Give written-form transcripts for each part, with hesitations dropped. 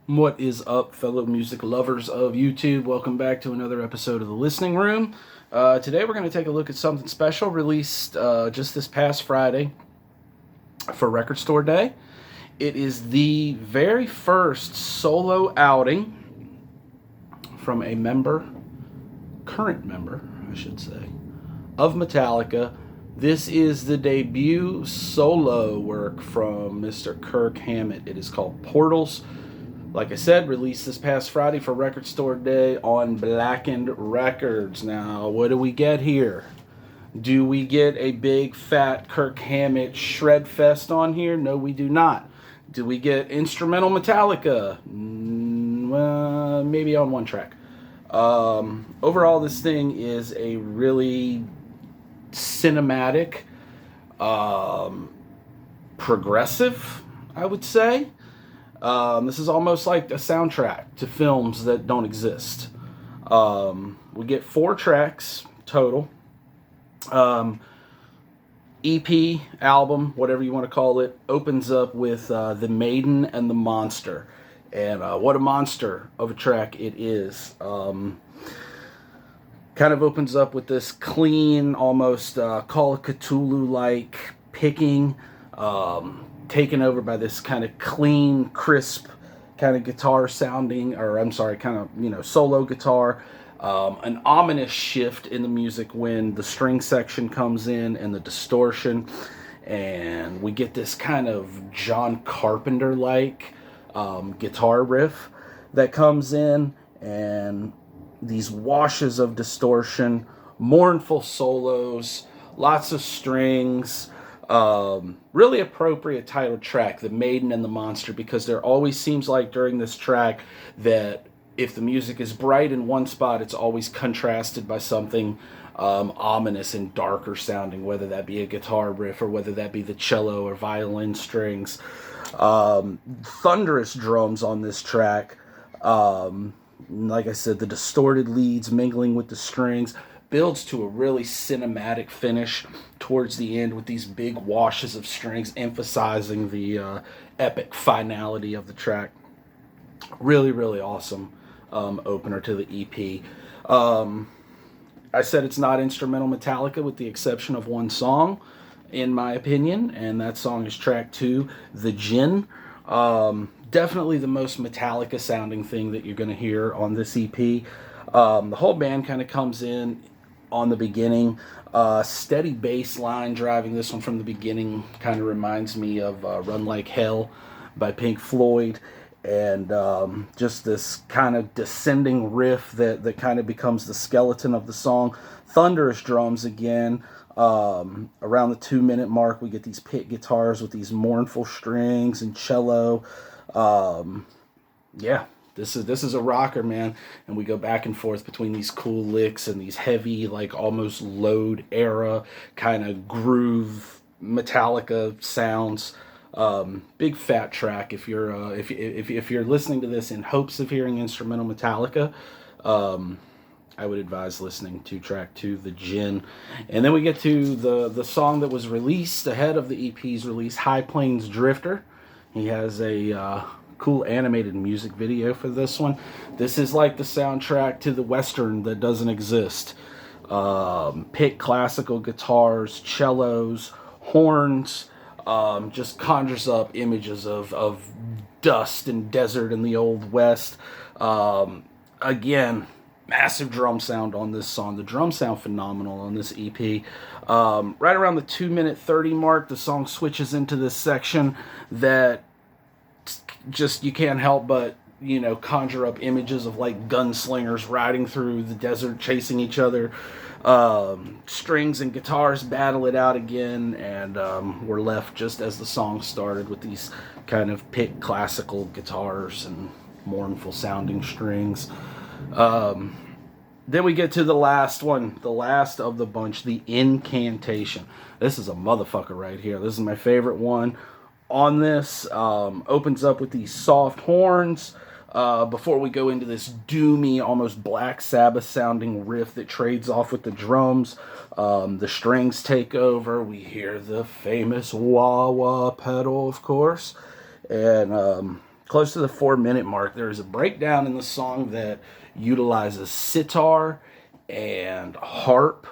What is up, fellow music lovers of YouTube? Welcome back to another episode of The Listening Room. Today we're going to take a look at something special released just this past Friday for Record Store Day. It is the very first solo outing from a current member, I should say, of Metallica. This is the debut solo work from Mr. Kirk Hammett. It is called Portals. Like I said, released this past Friday for Record Store Day on Blackened Records. Now, what do we get here? Do we get a big fat Kirk Hammett shred fest on here? No, we do not. Do we get instrumental Metallica? Well, maybe on one track. Overall, this thing is a really cinematic, progressive, I would say. This is almost like a soundtrack to films that don't exist. We get 4 tracks total. EP, album, whatever you want to call it, opens up with The Maiden and the Monster. And what a monster of a track it is. Kind of opens up with this clean, almost Call of Cthulhu-like picking, taken over by this kind of clean, crisp kind of guitar sounding, solo guitar. An ominous shift in the music when the string section comes in and the distortion, and we get this kind of John Carpenter-like guitar riff that comes in, and these washes of distortion, mournful solos, lots of strings. Really appropriate title track, The Maiden and the Monster, because there always seems like during this track that if the music is bright in one spot, it's always contrasted by something ominous and darker sounding, whether that be a guitar riff or whether that be the cello or violin strings. Thunderous drums on this track. Like I said, the distorted leads mingling with the strings builds to a really cinematic finish towards the end with these big washes of strings emphasizing the epic finality of the track. Really, really awesome opener to the EP. I said it's not instrumental Metallica with the exception of one song, in my opinion, and that song is track 2, The Gin. Definitely the most Metallica sounding thing that you're going to hear on this EP. The whole band kind of comes in on the beginning. Steady bass line driving this one from the beginning kind of reminds me of Run Like Hell by Pink Floyd. And just this kind of descending riff that kind of becomes the skeleton of the song. Thunderous drums again. Around the 2-minute mark, we get these pit guitars with these mournful strings and cello. This is a rocker, man. And we go back and forth between these cool licks and these heavy, like almost Load era kind of groove Metallica sounds. Big fat track. If you're if you're listening to this in hopes of hearing instrumental Metallica, I would advise listening to track 2, The Gin. And then we get to the song that was released ahead of the EP's release, High Plains Drifter. He has a cool animated music video for this one. This is like the soundtrack to the Western that doesn't exist. Pick classical guitars, cellos, horns. Just conjures up images of dust and desert in the Old West. Again, massive drum sound on this song. The drums sound phenomenal on this EP. Right around the 2-minute 30 mark, the song switches into this section that just you can't help but conjure up images of like gunslingers riding through the desert chasing each other. Strings and guitars battle it out again, and we're left just as the song started with these kind of pick classical guitars and mournful sounding strings. Then we get to the last one, the last of the bunch, the Incantation. This is a motherfucker right here. This is my favorite one on this. Opens up with these soft horns. Before we go into this doomy, almost Black Sabbath sounding riff that trades off with the drums, the strings take over. We hear the famous wah-wah pedal, of course. And close to the 4-minute mark, there is a breakdown in the song that utilizes sitar and harp,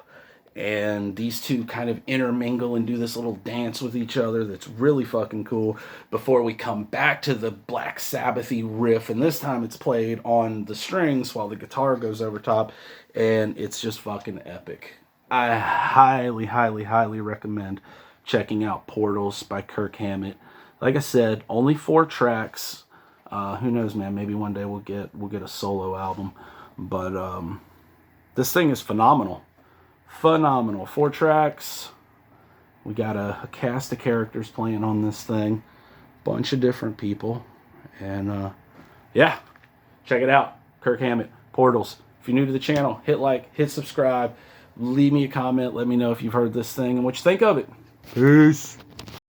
and these two kind of intermingle and do this little dance with each other that's really fucking cool before we come back to the Black Sabbath-y riff, and this time it's played on the strings while the guitar goes over top, and it's just fucking epic. I highly, highly, highly recommend checking out Portals by Kirk Hammett. Like I said, only 4 tracks. Who knows, man? Maybe one day we'll get a solo album. But this thing is phenomenal. Phenomenal. 4 tracks. We got a cast of characters playing on this thing. Bunch of different people. And yeah, check it out. Kirk Hammett, Portals. If you're new to the channel, hit like, hit subscribe. Leave me a comment. Let me know if you've heard this thing and what you think of it. Peace.